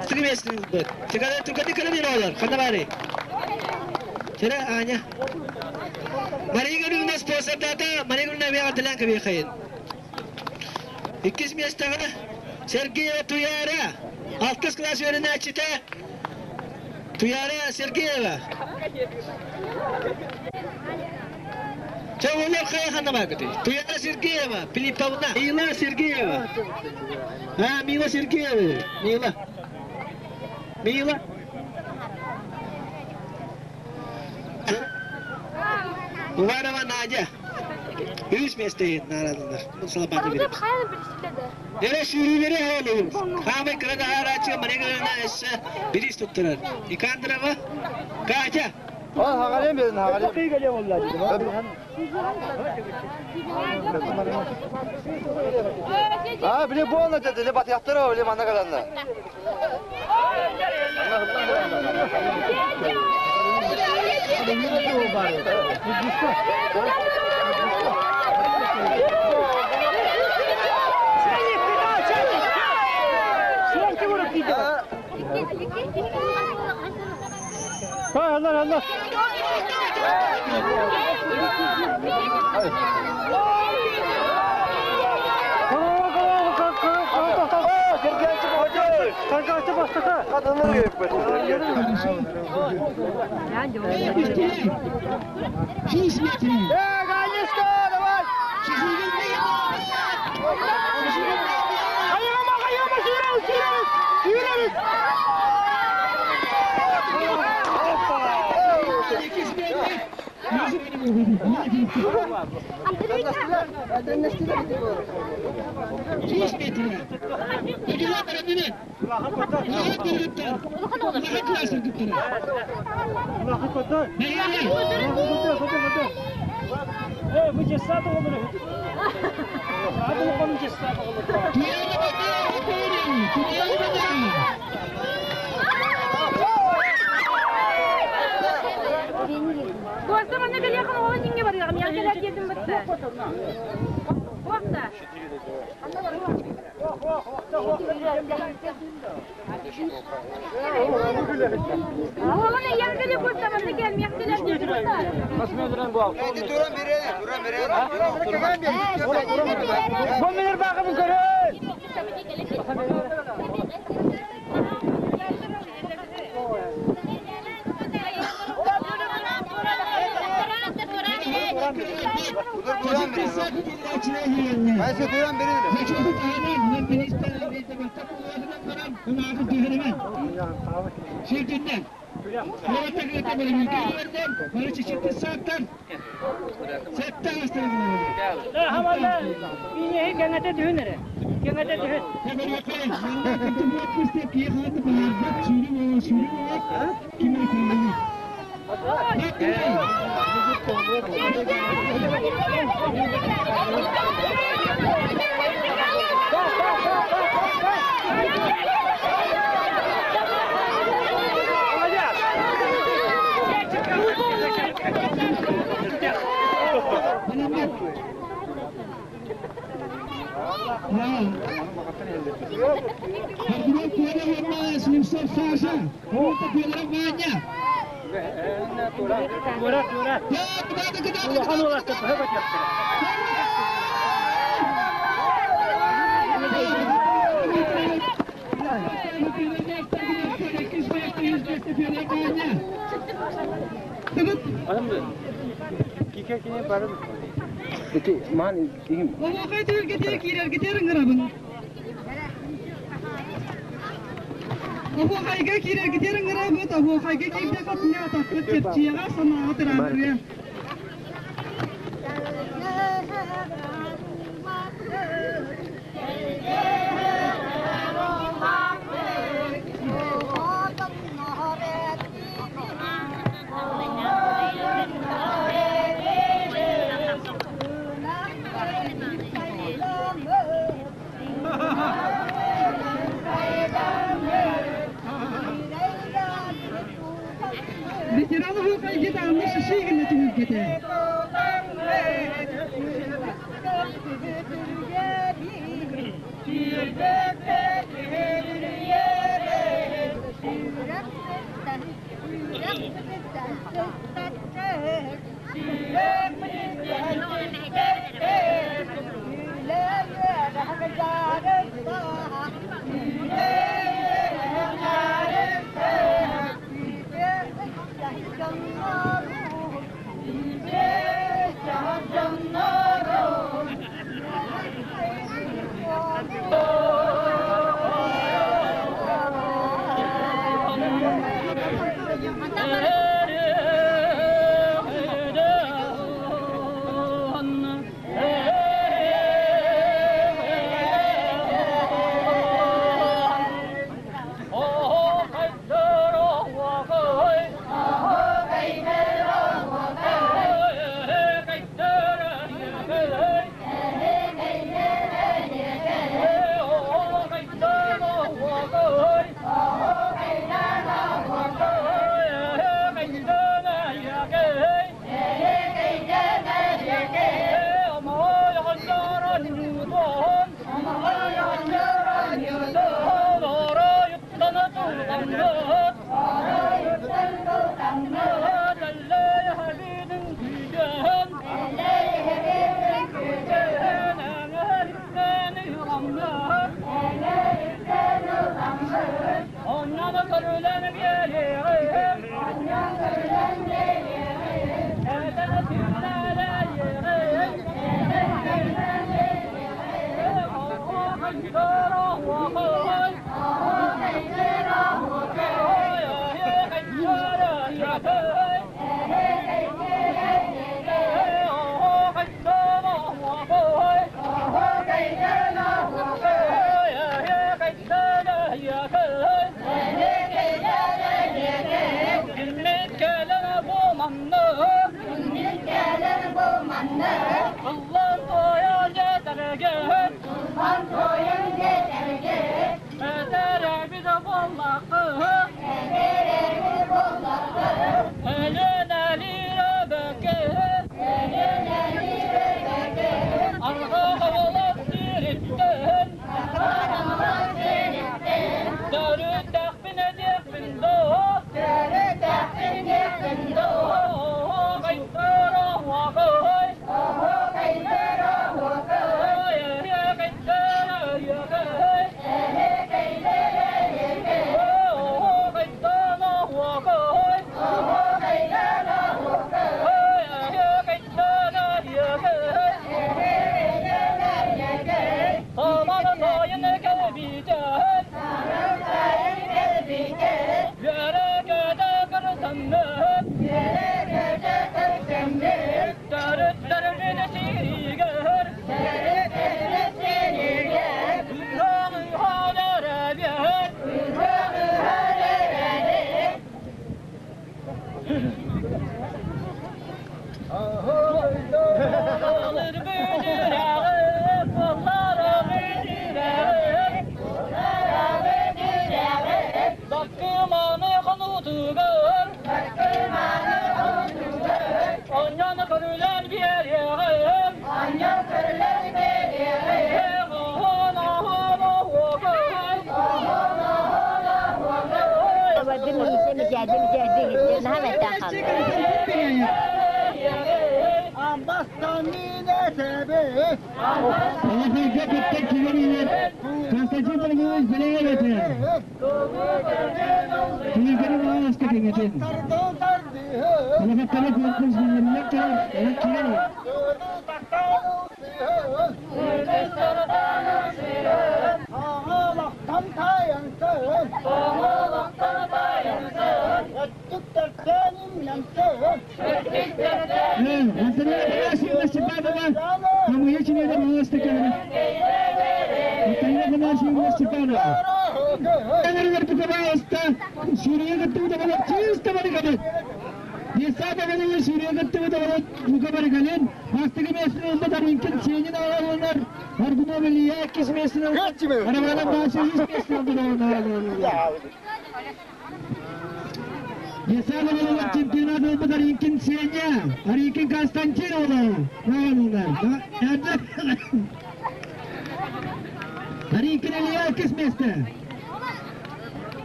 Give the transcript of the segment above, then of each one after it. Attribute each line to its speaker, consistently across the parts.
Speaker 1: Sıkmıyorsunuz bu. Tükadi kalın olur. Kana bari. Çera anya. Mari gönlünde sponsor data, mari gönlünde bir adılan kabi kayın. İkiz miyastağına Sergeyeva Tuyara. Alt kız klas öğrenen açıta. Tuyara Sergeyeva. Çavullar kaya kana bakıtı. Tuyara Sergeyeva. Filippovna. Mila Sergeyeva. Ha Mila Sergeyeva. Mila. Umarım Naca. Yüz mesleği naradılar. Mustafa Bey. Nere şuri veri halim. Kahve kırada haraçı manegana esse biris tutturar. İkandıra mı? Kaça?
Speaker 2: Hagalem verin hagalem.
Speaker 3: Çok iyi geliyor vallahi dedim.
Speaker 2: Ha bile bu olacak dedi. Bat yaptıra öyle bana kalanlar.
Speaker 3: Allah Allah. Kanka başta.
Speaker 2: Kadınlar gibi
Speaker 4: Dosta bana gel yakın olan yenge var ya. Yangeler yedim bitti. Vakta. Oğlan yangeler dosta bana gel. Yangeler yedim bitti.
Speaker 3: Nasıl duran bu akşam?
Speaker 2: Duran biri.
Speaker 3: Bu bilir bakımı görün.
Speaker 2: Duran biri. Ben size duran biri
Speaker 1: Şirketten. Yönetim yönetimleri ülkelerden barış çeşitli saatler. Sette hastalıkları.
Speaker 3: Havalar. Bini gengete düğünleri. Gengete düğün.
Speaker 1: Hemen yapayım. Ben de bu atmıştı ki hayatı bağırdı. Sürü o. Kimler kullanıyor? Hadirin kuala warna selimsor sasa. Kita kuala banyak.
Speaker 3: Murat. Ulan ola tepe bak yaptı. Kikekine para. Itu man dihim.
Speaker 1: Wala kay tul kita ngarabang. Ako kay kita ngarabang ako kay kita katnya takut kecil sama atramuya. Bicara lu kayak kita ambil sisi kan itu kita.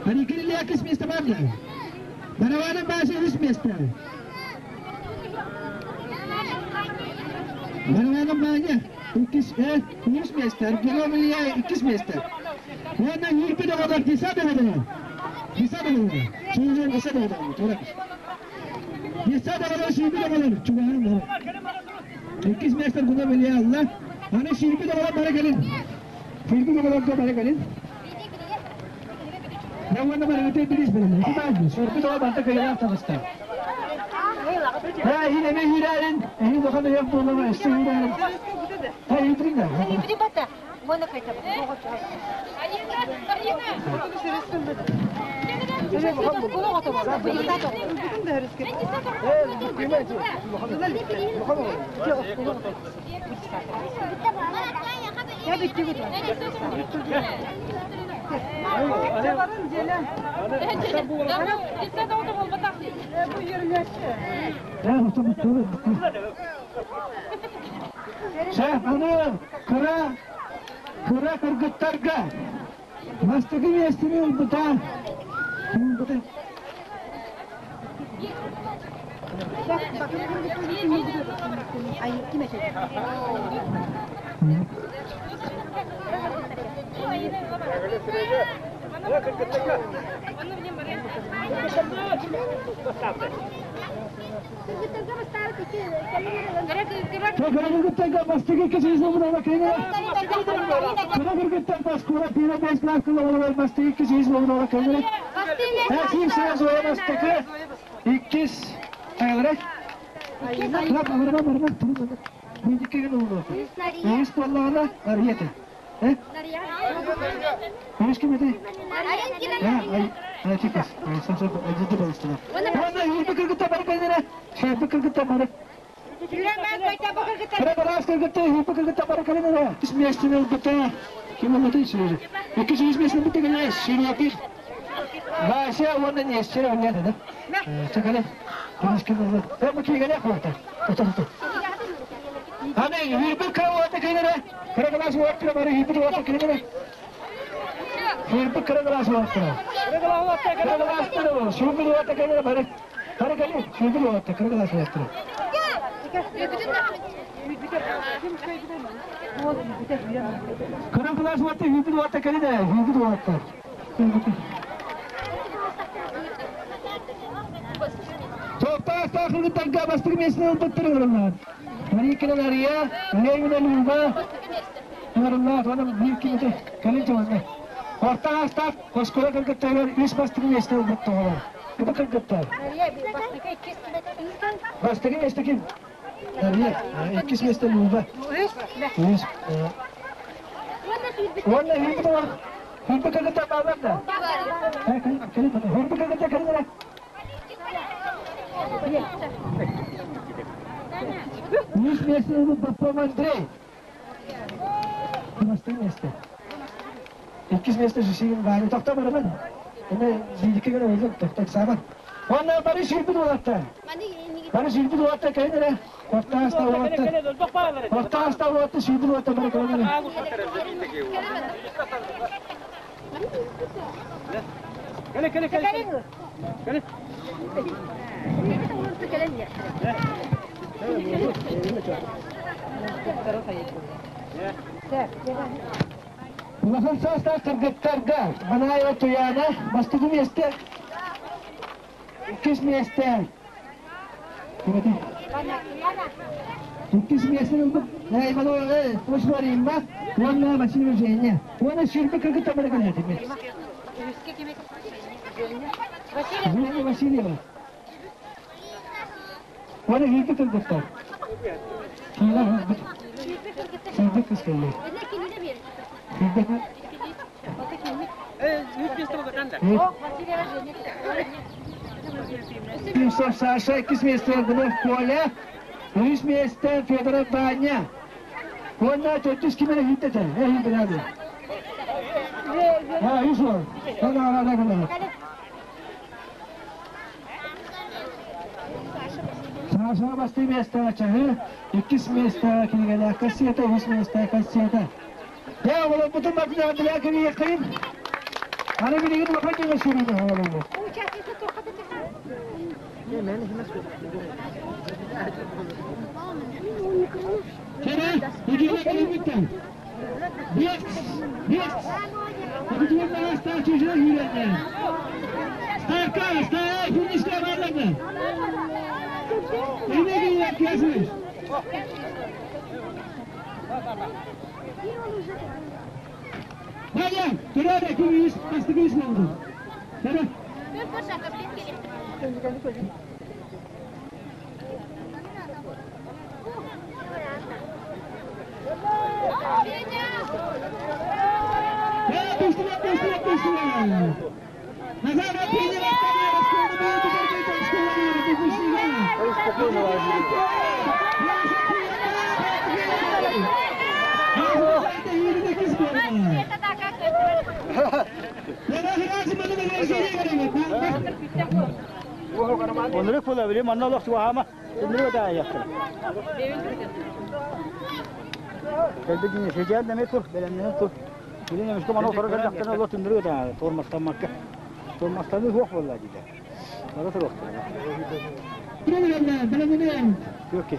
Speaker 1: Hani kirli akış mesle var mı? Maravanın başı 3 mesle. Maravanın başı 3 mesle. Gülümlüye 2 mesle. Ondan 20 de kadar disa da kadar. Disa da kadar. Çocuğun disa da kadar. Disa da kadar 20 de kadar. Çocuğun da kadar. 2 mesle buna biliyor Allah. Hani 20 de kadar bana gelin. 20 de kadar da bana gelin. Ben bana öte bir iş verin. İki sorbu da bana kayılar tanıştı. Ha yine ben yürüyelim. Eğer bakalım yok bu olama işte yürüyelim. Ha yürüyelim de.
Speaker 4: Yürü bata. Bana kayıta bak.
Speaker 1: Şef onu kıra kırgıtlarga mastıgı yestiriyor bu da.
Speaker 4: Ay kime şey?
Speaker 1: Kırgıtlarga mastıgı kişiyiz bunu bakayım. Kırgıtlar baskura pira beş laklı olur mastıgı kişiyiz bunu bakayım. Her şey söz o mastıgı. İkiz ayılarak. Bırak bırak. Bir iki gün oldu. Neyse vallahi arayete. He? Neyse kimde? Ha ay çıkış. Sen acıdı balıştılar. Vallahi yürü kırgıtlar bana kendine. Şey kırgıtlar bana. Kırgıtlar kırgıtlar yürü kırgıtlar bana kendine. İsmi yaştığını bıta. Kim olmadı hiç öyle. İki şey ismi bıta kendine. Şunu yapayım. Başa onun yaşları oynadı da. Çakalım. Konuşalım. Ben bu kıyıya ne koydum? Otur. Hani yürü kırgıtlar kendine. Kırgıtlar suattıra bana yürü kırgıtlar kendine. Yürü kırgıtlar suattıra. Kırgıtlar suattıra. Şunu suattıra kendine bana. Hadi gelin. Şunu suattıra. Kırgıtlar suattıra. Kırgıtlar suattıra. Yürü suattıra kendine. Yürü suattıra. Sohbet takımı tagga bastık mesleği tutturuyorlar. Hani kilolar ya, lehine lüba. Allah bana bir kilo kalın çoğunluğu. Orta hasta, koskola kırgıtlar, üç bastık mesleği tutturuyorlar. Bu kırgıtlar. Bastık mesleği. Nereye? İkiz mesleği lüba. Üç. Onlar hırpı var. Hırpı kırgıtlar bağlar da. Hırpı kırgıtlar kırgıtlar. Üç mesleği bu papamandre. Bastık mesleği. İkiz mesleği şeyin bari tokta var ben. Ona zilike göre oldu tokta saban. Onlar bari şirpi dolatta. Bari şirpi dolatta kendine. Orta hasta dolatta. Orta hasta dolatta şirpi dolatta bari kendine. Gel. Ulasın saslar kırgıtlarga. Bana yotu yani. Bastığı mesleği. İkiz mesleği. İkiz mesleği bu. Ne bana hoş varayım bak. Vallahi başını vereceğine. Ona şirpi kırgıtlar bana kalıyor değil mi? Vasiliy var. Ona şirpi kırgıtlar. Kıyılar var. Şirpi kıskanıyor. Şirpi kırgıtlar. Kimse Sasha ikis mesleği bunu koya. Üç mesleği Federal Banya. Onlar 400 kimine hiddete. Hiddete abi. Ha, yüz var. Hadi. Sasha bastı mesleği açı. İkis mesleği kine kasiyete, üç mesleği kasiyete. Ya oğlum bütün makineleri yakayım.
Speaker 2: Hani bir gidip bakacağım eşeğine hayalini. Kere, hücuma kırılmıştan. Yes. Hücuma hasta çocuğa yürüyenler. Starka, finişte varladı. Eline gibi yapıyorsunuz. Hadi, dur hadi, kim bastık yüz oldu. Hadi. Ya, düştüler. Nazar peynir atlanıyoruz, kolunu böyle tutarken çalışmalarıyoruz, bu kuşluğuna. Yazılarda 28 koluna.
Speaker 5: Onları kullanabilir, manna Allah suha ama şimdi ne daha yaptı? Kendi gün seçer demek tur, belenler tur. Bilin demiş ki bana sonra kadar Allah tündürüyor da tormastan makka. Tormastan da yok vallahi diye. Bana tur oldu. Yok ki.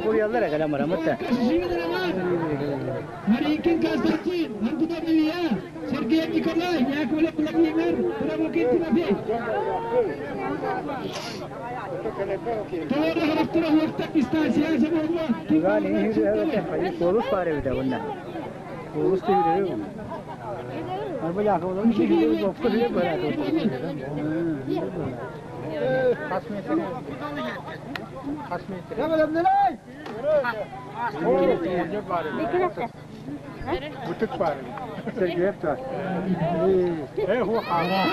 Speaker 5: Koyuyorlar kadar maramotta.
Speaker 2: Marikin Konstantin, Antuta Milia, Sergey Nikolay, Yakovlev Vladimir, Provokin Timofey. Doğru haftada vakit istasyaya sabahla.
Speaker 5: Gani yürüyor evet. Polus pare bir de bunlar. Polus da yürüyor. Araba yakaladım. Bir şey yok. Böyle böyle. Kaç metre? Kaç metre? Ne var ne lay? Butuk var. Sergey var. Bu hava.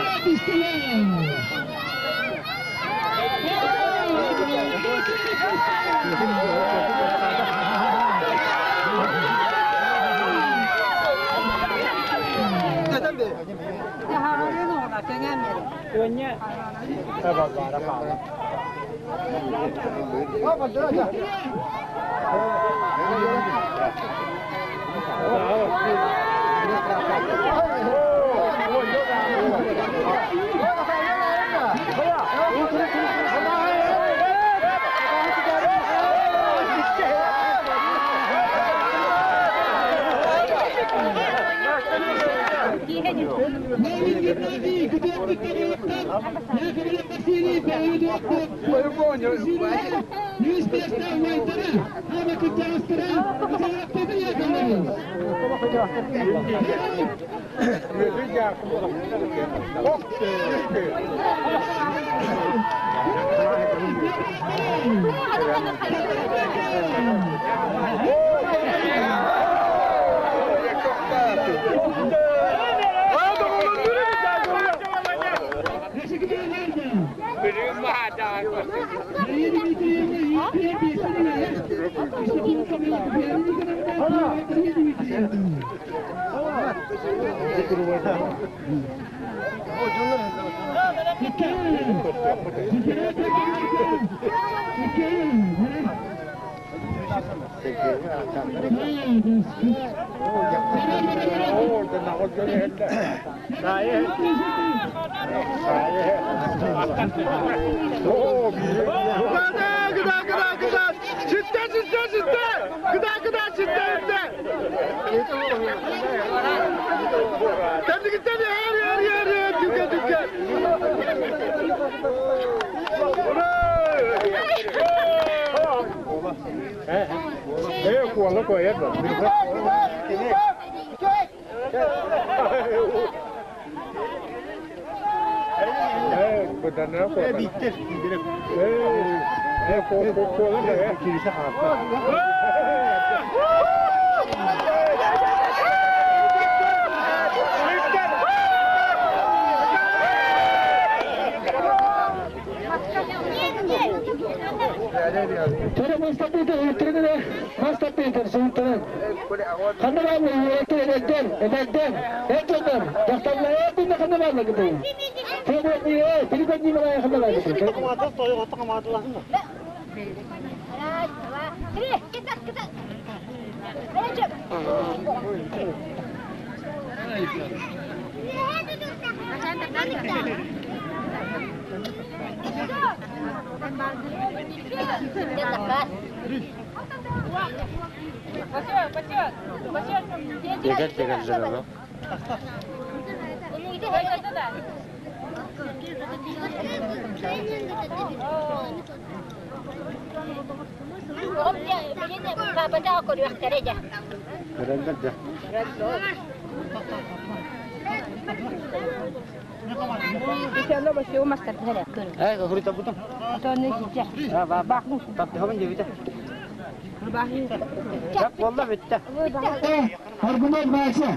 Speaker 2: Argument bahasa.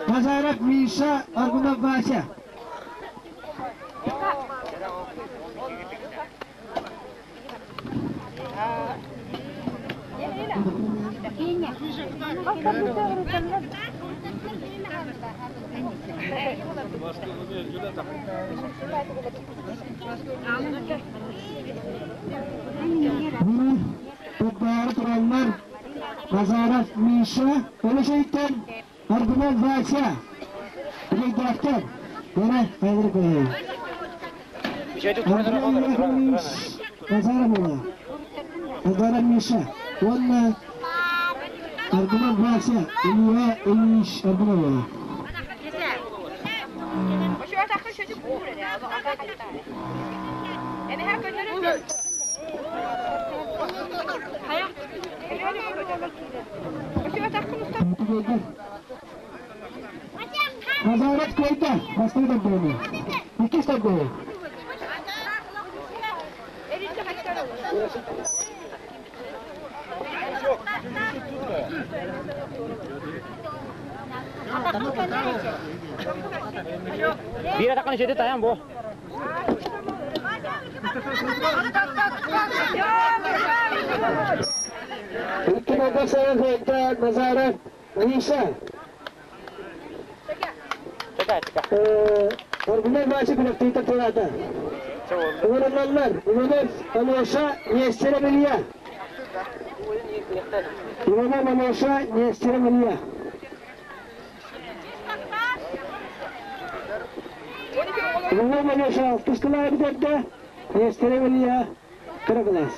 Speaker 2: Masyarakat bisa argument bahasa. Tukar terlalu Masyarakat bisa menyelesaikan argumen bahasa. Beri daftar. Mana? Ayo beri. Masyarakat mana? Masyarakat bisa. Mana? Argumen bahasa. Ini argumen mana? Masyarakat kita pasti terbunuh. Ikut terbunuh.
Speaker 5: Biar akan jadi tayang, Bu.
Speaker 2: Itu maka saya kata masyarakat Indonesia. Argumen bahasa kita terada. Ulananlar, manusia nyestere belia. Manusia nyestere belia. Manusia pustula bidda nyestere belia keraglas.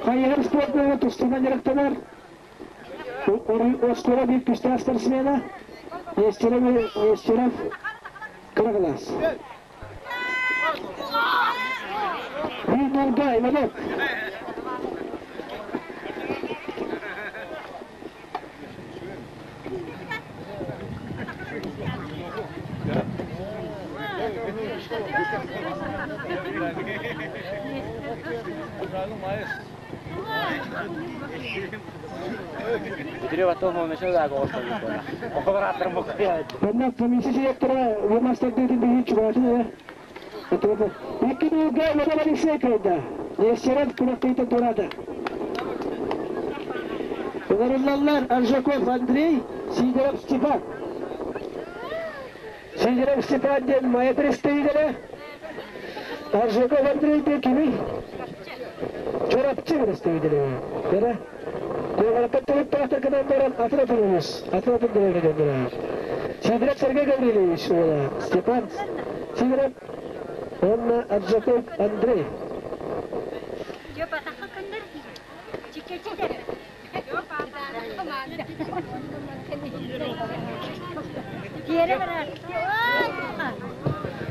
Speaker 2: Hayır sportları tutulan yaraktılar. O skora bir pistras tersine Yestiref Kıraglas. Bir nolga imelok.
Speaker 5: Jadi waktu mau mesel aku osok gitu. Aku rater mau kayak.
Speaker 2: Karena komisi sektora master di coba ya. Betul. Yakin juga ada lagi sekda. Yestiref Kıraglas'ta durada. Öğrenenler Arjakov Andrei, Sidorov Stefan. Sizlere Stefan diye maya presteydiler. Arzoko Andrei diye kimi? Çorapçı presteydiler. Yara. Diyorlar tahta kadar daran atlatılmış. Atlatılmış dediler. Sizlere Sergey Gavrilovich ola. Stefan. Sizlere Anna Arzoko Andrei.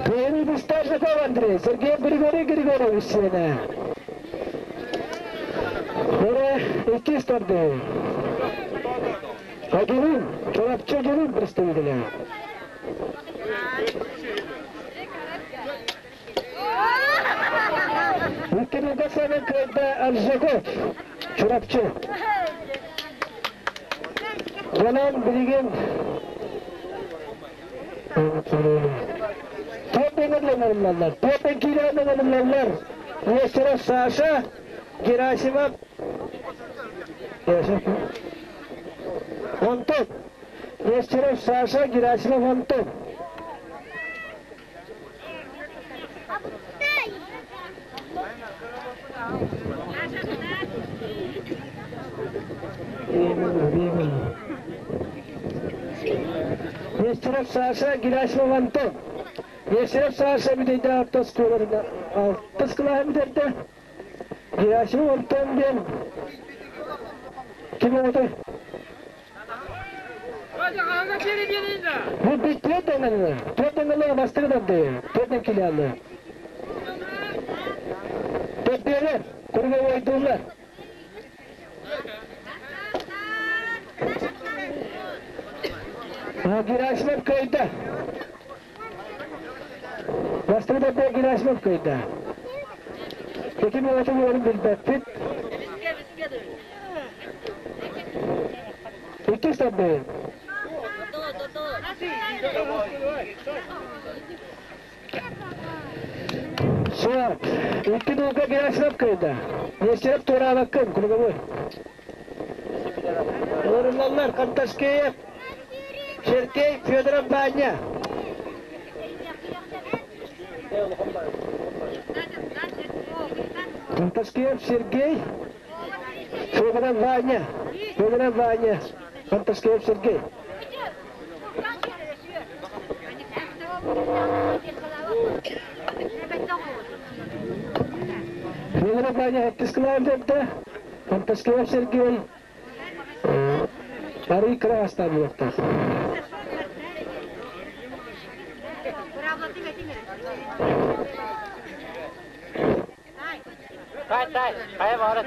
Speaker 2: Первый Бестажников Андрей, Сергей Григорьевич сена. Sonra iki stardı. Gelin, çorapçı gelin представителя. Виктория Гасана Крайда Аржаков, çorapçı. Yalan bilgin. Topin adlanırlar. Topin kilo adlanırlar. Mesela Sasha, Gerasimov. Anton. Mesela Sasha, Gerasimov, Anton. Mesela Sasha, Gerasimov, Anton. Mesela Sasha bir de Artos kolarında. Artos kolarında bir de Gerasimov, Anton diye. Kim oldu? Bu bir Tretten'lı. Tretten'lı bastırdı diye. Tretten kilalı. Tretten'ler. Kurga oydular. Gerasimov kayıtta. Bastırdı diye Gerasimov kayıtta. Peki mi oldu bu bilbet? İki sabır. Suat, iki duka Gerasimov kayıtta. Nesirap tora bakın, kurga boy. Orunlar Kantaskeyev, Sergey Fyodorov Vanya. Kantaskeyev Sergey Fyodorov Vanya. Fyodorov Vanya. Kantaskeyev Sergey. Fyodorov Vanya heptis kılavdırdı. Kantaskeyev Sergey. Hari Kras'tan yoktu.
Speaker 3: Tay, kaya var.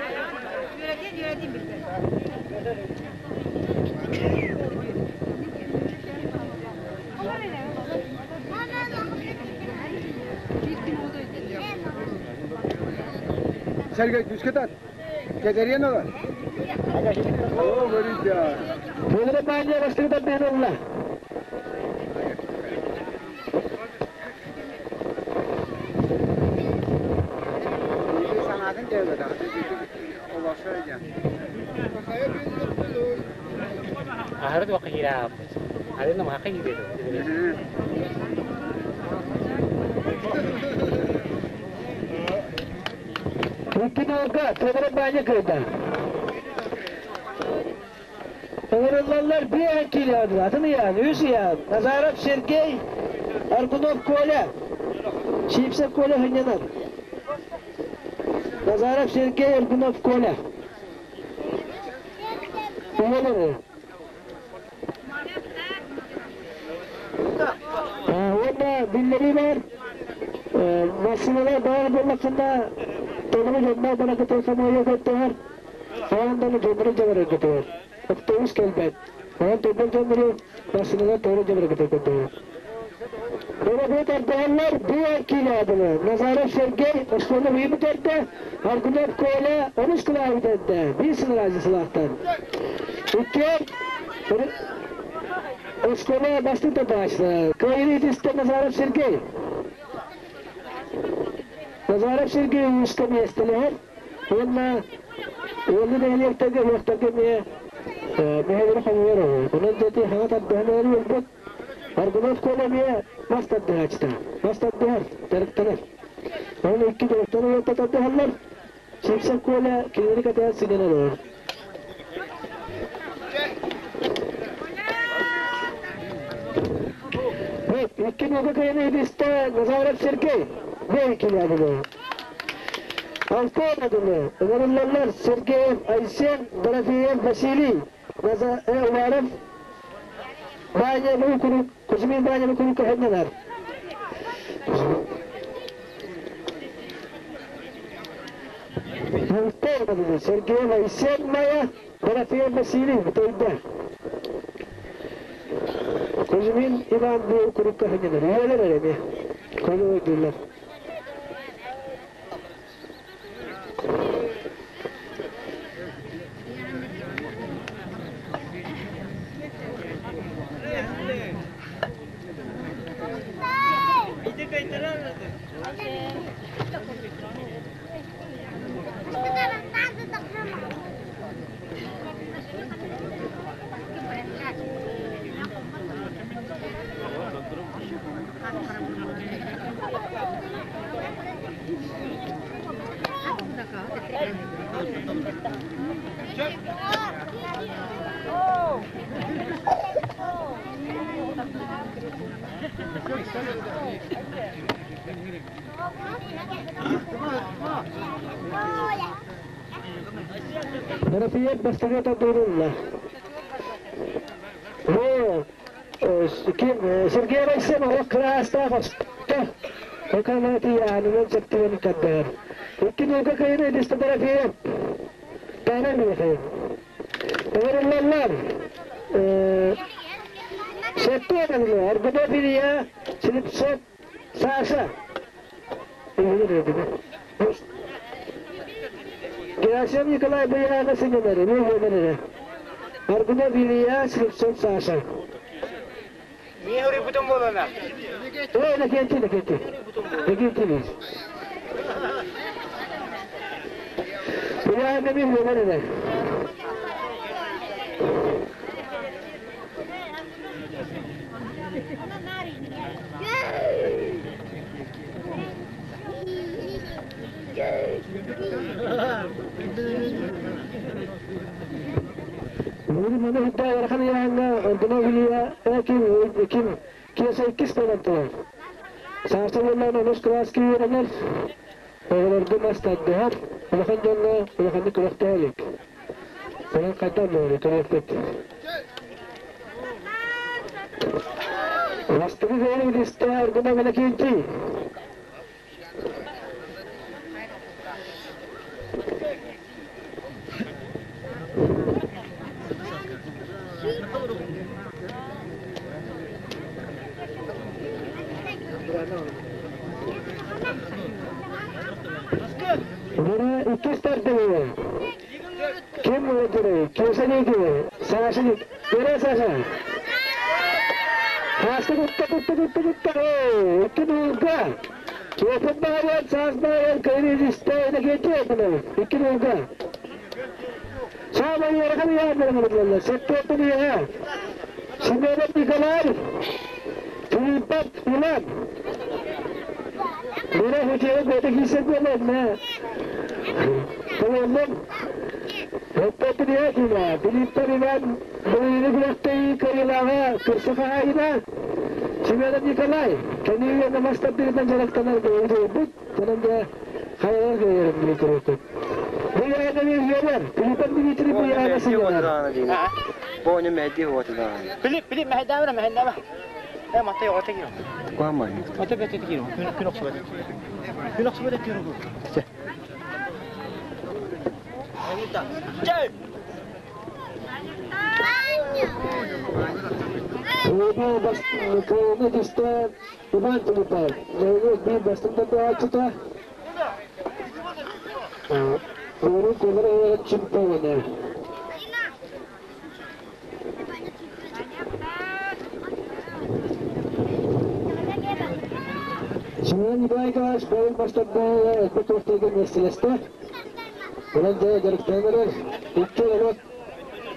Speaker 5: Sergey Güskatan. Kederiye ne var? Oo, böyle ya.
Speaker 2: Fyodorov Vanya bastırdı benimle.
Speaker 5: Sanatın devleti. Ulaşıyor.
Speaker 3: Ahırda vakit yara. Adını mı hakiki dedi.
Speaker 2: İki duka Fyodorov Vanya kayıtta. Orunlar bir enkili adı. Adını yani, yüzü yani. Nazarov Sergey Argunov Kola. Şipsev Kola hınyanar. Nazarov Sergey Argunov Kola. Oğulları. Orada billeri var. Masinalar bağır bulmasında Tolunu jönler bana kıtırsamaya götürür. Soğandanı jönleri cevere götürür. Otobüs kelbet. Soğan topal jönleri masinalar doğru cevere götürür. Böyle bir tartağınlar bu erkeğiyle adını. Nazarov Sergey, Osmanlı Mehmet Erde, Argunov Kola, 13 kılavuz Erde. Bir sınır acı silahtan. İki, Osmanlı bastı da başlar. Kayırı idiste Nazarov Sergey. Nazarov Sergey ustamı estiler. Onunla onu da elektrikte vaktiye mehedere kavuyor. Onun dedi hayat abdehleri oldu. Argument kolemiye bastırdı açta. Bastırdılar, tarıktılar. Onu iki direktörü yaptılar. Şimşek kola kileri kadar sinirler olur. Evet, iki nokta kayını idiste nazaret şirke. Ne iki yapılı? Altı adımı. Ömerler Sergeyev, Aysen, Darafiyev, Vasili. Umarım banyak kuruk, Kuzmin banyak kuruk kehendak. Altı adımı. Sergeyev, Aysen, Maya, Darafiyev, Vasili. Betul dah. Kuzmin iman bu kuruk kehendak. Yalar ada. Kalau itulah. Darafiyev bastırıyor da dururlar. Bu kim? Sergey Aysen o klasta fasta. O kanatı yani ne çektiğini kadar. İki nokta kayını idiste Darafiyev. Tanrı mı efendim? Ömerler. Settu adamlar. Arguda bir ya. Slipset. Sasa. İyi dedi. Gerçekten Nikolay Bey'e nasıl gönderir? Ne gönderir? Arguda bir ya. Slipset Sasa.
Speaker 5: Niye oraya buton mu olana?
Speaker 2: Öyle nakenti. Nakenti biz. Ya ne bir gönderir? Bunu mana hidda yarkan yana orduna biliya kim kiyasa ikis tanatlar. Sarsa yollarına nus klas ki yerler. Orada mastadlar. Olakan janna olakan kurahtalik. Olan kadar böyle tarafet. Rastını verin liste orduna melekenti. Buna iki startı var. Kim öldürüyor? Kimse ne diyor? Savaşı değil. Nereye savaşı? Hasta kutta. İki nokta. Kefet bağır, saz bağır, kayını listeye geçiyor bunu. İki nokta. Sağ bayı yarakalı yardım. Sektörtünü ya. Şimdilik Nikolay. Filipat Ulan. मेरा मुझे बेटे की से बोला मैं तो मतलब होता तो नहीं है ना दिलीप परिवार बड़े व्यक्ति करी लावा कृष्ण है ना शिवेदा निकलाई कहीं ये नमस्ते दिल में जलक तनार बोल दो बुत तनार क्या खाया गया नहीं करो तो ये है ना ये यार दिलीप भी इतनी भी यार ऐसे यार
Speaker 6: Pokoknya mati waktu itu.
Speaker 5: Pilih mahadam lah mahadam. Mati waktu itu.
Speaker 6: Kau mana?
Speaker 5: Mati betul kiro. Kiro sebelah. Kiro sebelah kiro. Jai.
Speaker 2: Ini bas kau ni disturb iman terlibat. Ini bas tempat kita. Guru guru cinta ni. Şimdi bayağı spor başladı. Ekvator tegen meselesi. Ulan jarak tanır. İki olarak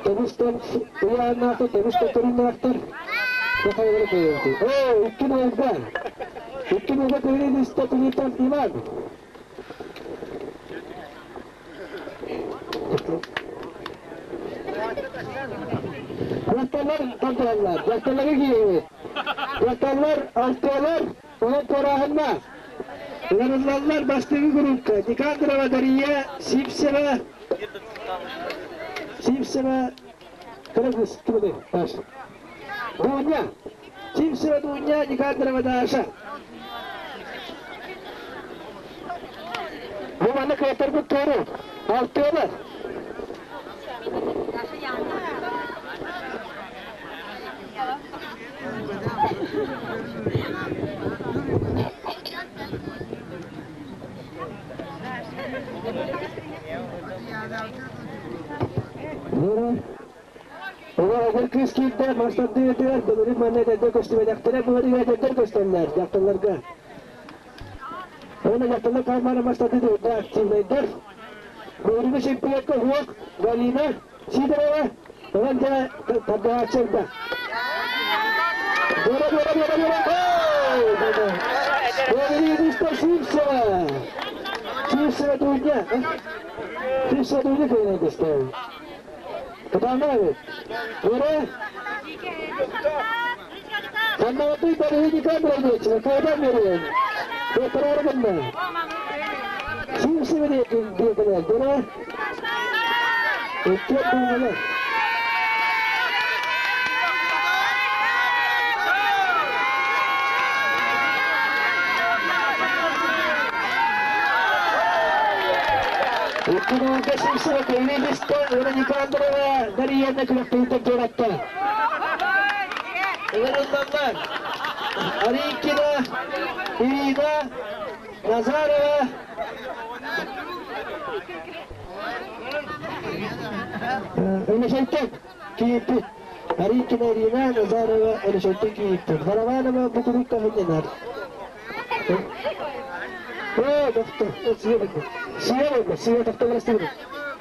Speaker 2: tebustan uyanakta tebustan turun aktar. Bakalım koyuyordu. Oo, iki nokta. İki nokta koyuyor işte tutulan iman. Doktorlar giyiyor. Doktorlar, altılar, onun torahında. Ulanızlar başka bir grupta. Nikandırava dariye, Sipseva, Kırgız, kimde? Baş. Dunya. Sipseva dunya, Nikandırava daşa. Bu bana kayıtlar bu toru. Altılar. Agar kız kimde maksat diyor, böyle mana dedi kostüme daktere bu diye dedi kostümler, dakterlerga. Ona dakterler kalmana maksat diyor, dakterler. Böyle bir şey piyaka huak, galina, sidra, orang dia pada açıldı. Dora. Böyle işte Sipseva dunya. Sipseva dunya kaynadı işte. Pertama ni, Dora. Sama tu pada ini kan berada, cakap ni. Doktor benda. Sipseva dia kenal, Dora. Itu apa? Itu Sipseva kini lista orang Nikandırava dari yang nak kita joratta. Orang Arikina, Irina, Nazarova. Ini şartlar kiyip. Arikina, Irina, Nazarova ini şartlar kiyip. Baravan ama bu kudu kahveler. Oh, doktor, siapa doktor pasti.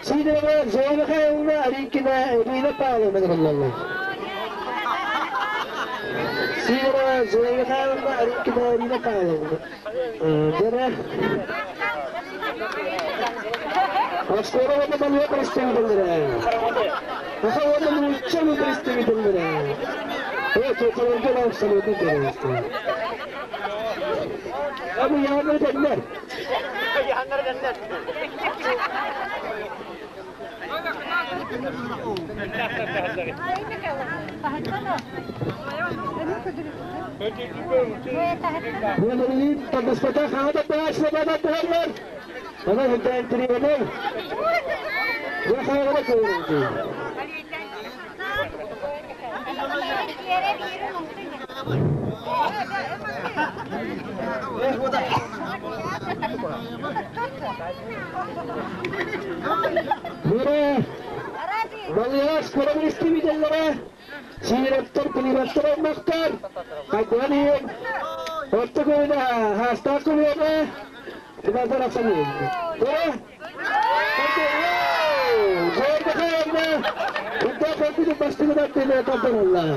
Speaker 2: Sini mana, saya kaya una, Arikina, Irina Paolo nagalala. Sini mana, saya kaya una, Arikina, Irina Paolo. Jera. Askora mana malu peristiwa benda. Maka mana muncul peristiwa benda. Kita orang selalu itu. Kamu yang mana dengar? Ini tanda sepatah khawatir bahas lebaran Tuhan. Mana hendak entry mana? Dia khawatir tu. Balias kurang istimewa adalah si rektor penilaian maktar, kajian, waktu kita hasta kuliah, kita terlaksana. Terus, saya berkata, kita pasti pasti kita tidak akan Allah.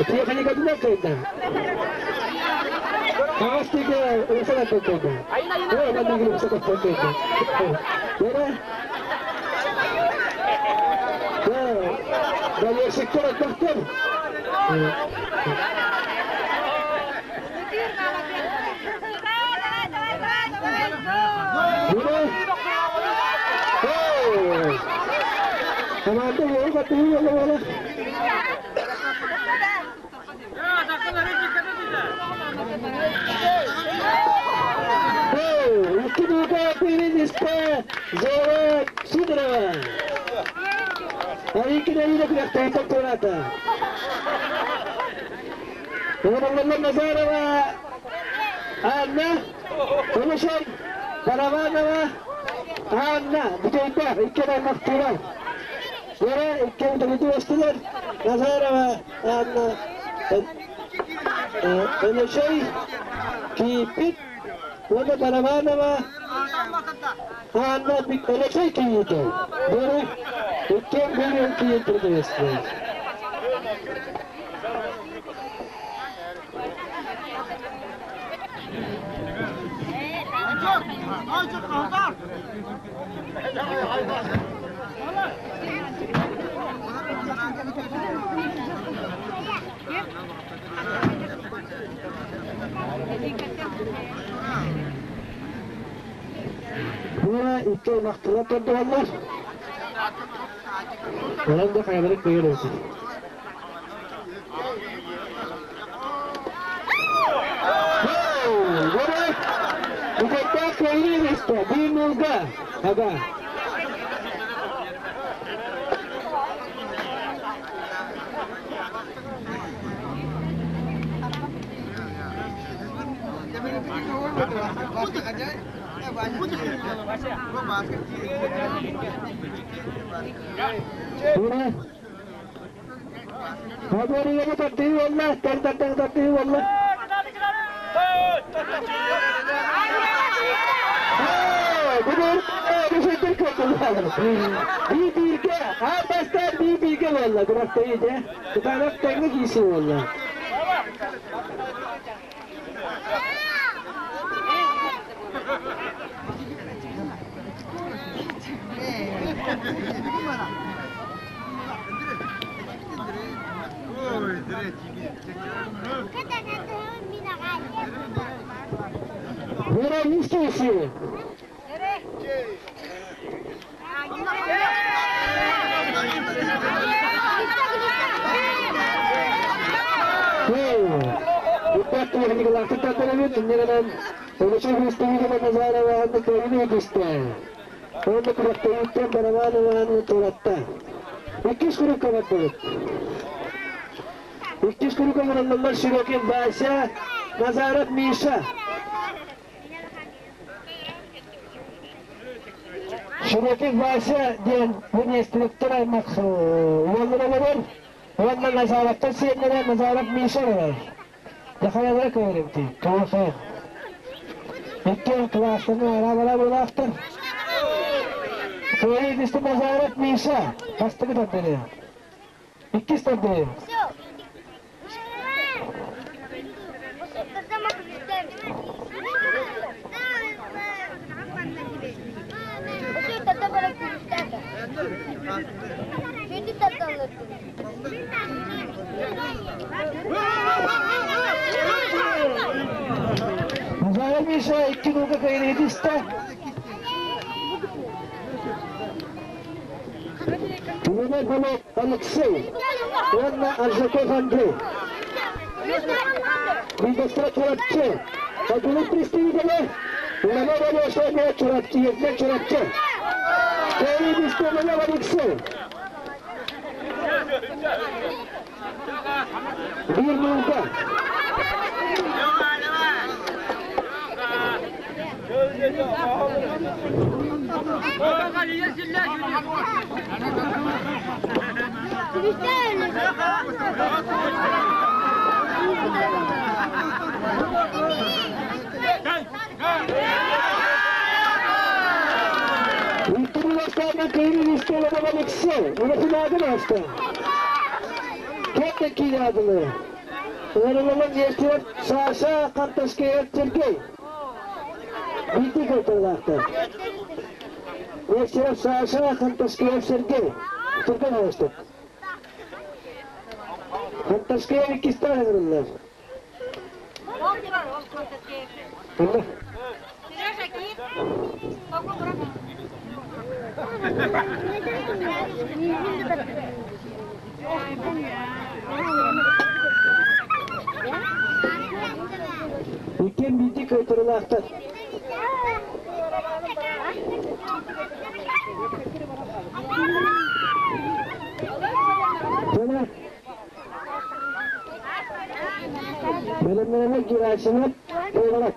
Speaker 2: Dia kali kita kita. Pasti ke usaha kita. Oh, nanti kita usaha kita. Terus. Dari sektor doktor. Sama tu yang kata ni mana? Itu juga pilih dispe, Zora Sidra. Hari kita ini nak tengok terata. Orang Nazarova, Anna, Komisar, Baravanova, Anna, betul-betul ikan maktura. Zora ikan begitu istilah. Nazarova, Anna, Komisar, Kipit, Wada Baravanova, Anna, Komisar Kipit. Zora ikan begitu istilah. Buna iki maktıla tuttular. Olan da kaybederek böyle olsun. Böyle bu kadar köyü işte bir nolga. Aga. Buna haberi yok tabii vallahi tabii vallahi. Teşekkür ederim. Bir bilge, baştan bir bilge vallahi bırak da iyice. Bu taraf teknik iyisi vallahi. Nereye istiyorsun? Dikkat teknik olarak tattırabilir. Dinlenen oluşan isteğiyle nazara ve anda köyünü yetişti. Onda kurakta yükten beraber ve tolatta. 200 kuru kavattık. 200 kuru kavattılar şirokin başa nazarat mişa. Şirokin başa diyen bu nestiliktir aymak yolları var. Ondan nazaratta seyenlere nazarat mişa var. Yakalayarak öğretti. Kavuşa. İki klasını arabalar bulaktır. Köyü işte nazarat mişa. Bastığı tattırıyor. İkisi tattırıyor. Nazarat mişa iki nuka köyü yetişti. Bunlar balık Alexey, onlar Arzakov Andrei. Bir dostlar çorapçı. Acılık prestijiyle, bunlar böyle yaşamaya çorapçı, yetmek çorapçı. Köyü istemeler Alexey. Bir nolga. İlk köyünün isteğine Alexey. Orası nereden açtı? Ketteki adını. Öğrenilen geçtiği Sasha Kantaskaya Sergey. Bildi götürüldü. Geçtiği Sasha Kantaskaya Sergey. Türk'e başladık. Kantaskaya ikisi tane verirler. Allah. Ülken bildi götürüldü. Böyle bölümlerine girişine olarak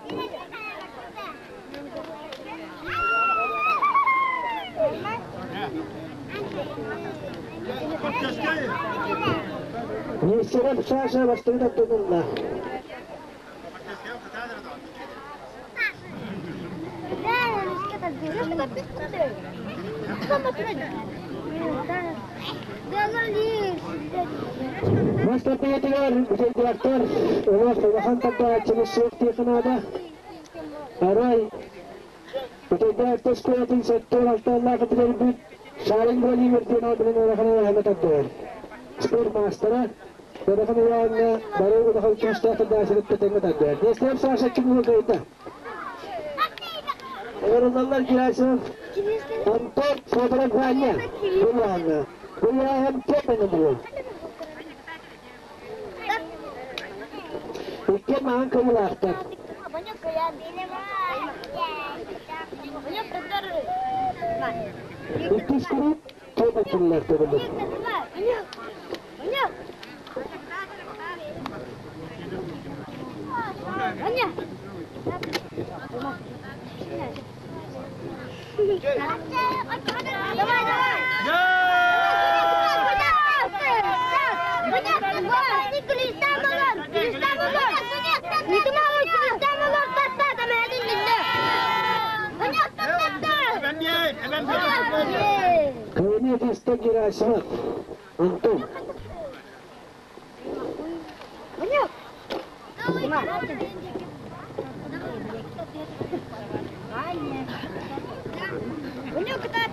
Speaker 2: Neyse Sasha bastığında tutuldu. Basta pengetilar, bisa direktor, Allah Tuhan tanpa jenis waktu kenada, arai Utada atas kuatin sektor Allah keterbit saling bagi bertina dengan orang yang hebat ador. Sport master, orang yang baru udah custa terdapat petengah ador. Dia setiap saat cuma kita. Orang Allah jelasnya untuk saudara banyak, bulan, hampir dengan Ikan makan kemularkan.
Speaker 4: Banyak kayak ini mah. Banyak bener.
Speaker 2: Itu sekarang coba kemular tu benar.
Speaker 4: Banyak. Banyak.
Speaker 2: Kau ini pesta kira sangat untung.
Speaker 4: Banyak. Banyak kita.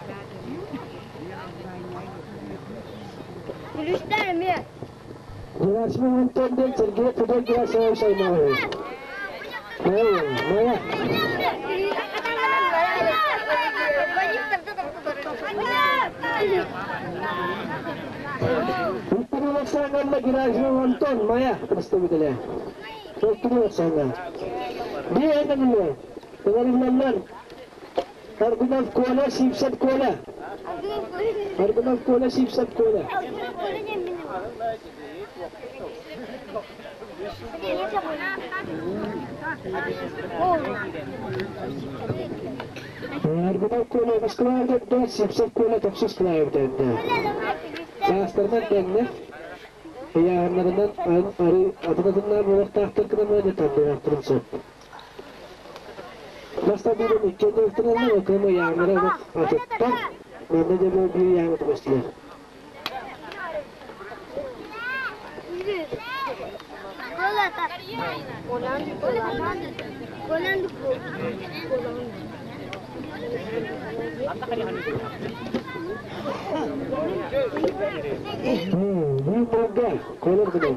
Speaker 4: Tuliskan ya.
Speaker 2: Jelas menonton dan cerita sudah kira saya mahu. Maya. Itu laksanaan lagi rasa menonton Maya pasti betul ya. Itu laksanaan. Dia yang dulu. Dengan mana? Argument kola sipsat kola. Argument kola sipsat kola. Argument kola masalah ada sipsat kola tak subscribe dan. Sahasterman dan ya naran hari atau dengan waktu terkena jadi terus. Basta dulu ni kita terlalu kamu yang mereka atau tak mana jadi beli yang terus dia. Ini berapa? Kolor betul.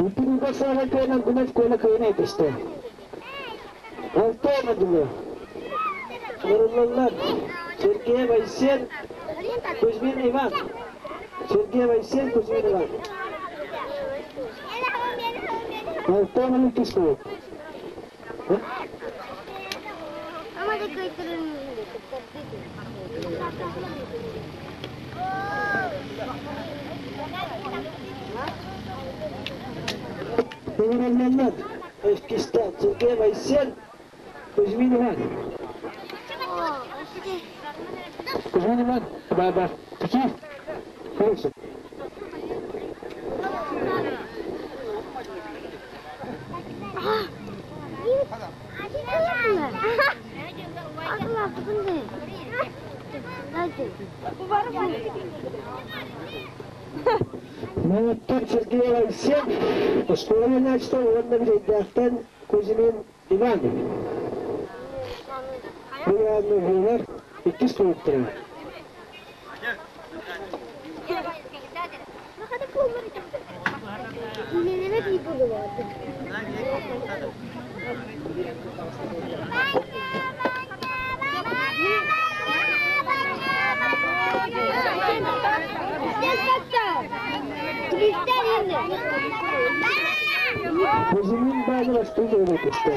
Speaker 2: Itu juga salah kena guna sekolah kena itu sih. Apa macamnya? Orang Sergei Vaisyan, Kuzmin Ivan. Sergei Vaisyan, Kuzmin Ivan. Apa macam itu?
Speaker 4: Amaদের কই করে
Speaker 2: Dengan Mehmet, Eskista, Sergei Vaisyan, Kuzmin Ivan. Kuzmin Ivan, baba, kecil, terus. Mengatakan Sergei Vaisyan, sekolahnya itu warna berdasarkan Kuzmin Ivan. Dia mendengar itu sekolah. Kuzmin banyak setuju dengan kita.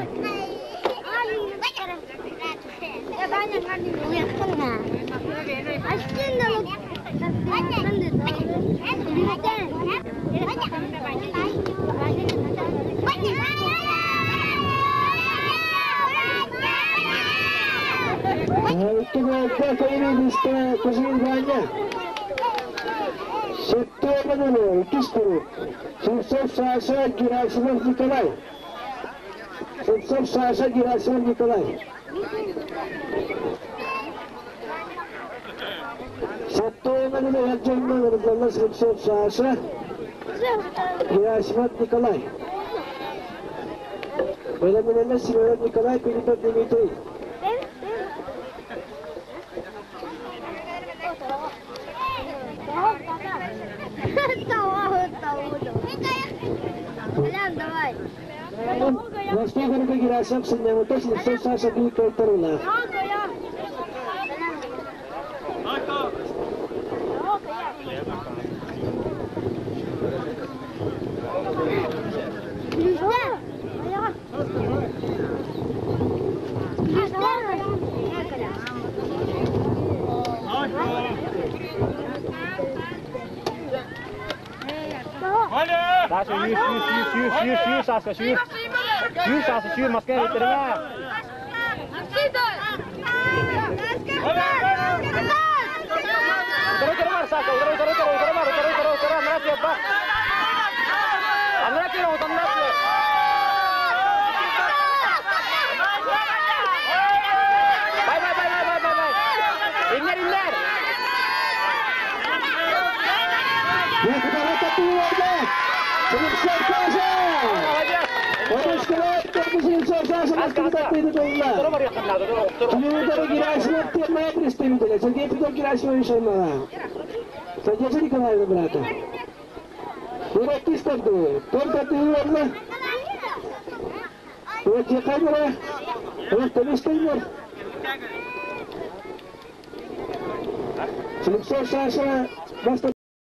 Speaker 2: Itu berapa ini bisa Kuzmin banyak. Satu apa dulu? Itu sepuluh. Susah saya kira semua dikenal. Слепцов Саша, Герасимов Николай. Саттоевна Янджанна, Рыбална Слепцов Саша, Герасимов Николай. Беломинена Симонов Николай, Пилипов Дмитрий.
Speaker 4: Давай.
Speaker 2: Восток Герасимов Синемото, Слепцов Саша, Пилипов Тарула.
Speaker 5: Sasa syr Sasa syr. Syr Sasa syr maskar iterna. Terus mar Sasa, terus mar siap bah. Andra kira utang nak. Bye. Inner.
Speaker 2: Ya kembali ke keluarga. Selipsor Sasa. Terus Selipsor Sasa masih tapi itu doang. Kemudian Gerasimov tiap main Kristen itu, jadi itu Gerasimov sama. Saja jadi kemarin berapa? Dua Kristen tu, tapi orang dua jekai mana? Dua Kristen mana? Selipsor Sasa basta